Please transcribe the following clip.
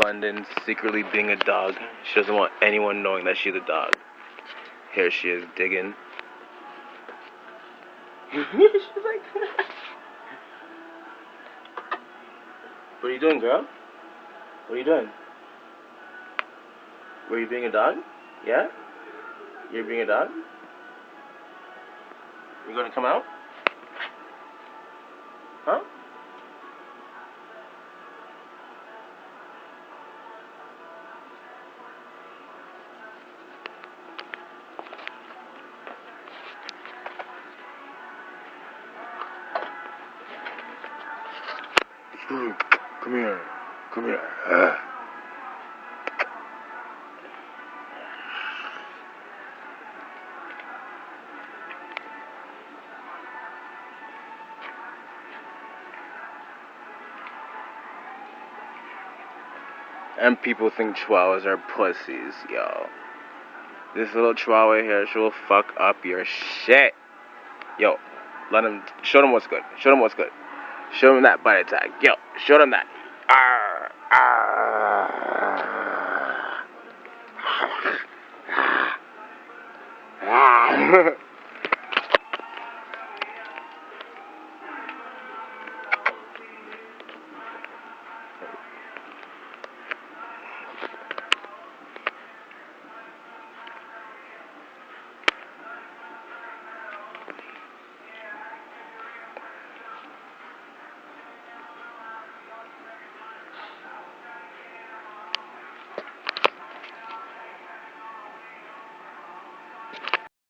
London secretly being a dog. She doesn't want anyone knowing that she's a dog. Here she is digging. She's like, what are you doing, girl? What are you doing? Were you being a dog? Yeah? You're being a dog? You gonna come out? Huh? Come here. Come here. And people think chihuahuas are pussies, yo. This little chihuahua here, she will fuck up your shit. Yo, show them what's good. Show them what's good. Show them that bite attack. Yo, show them that. Arr, arr.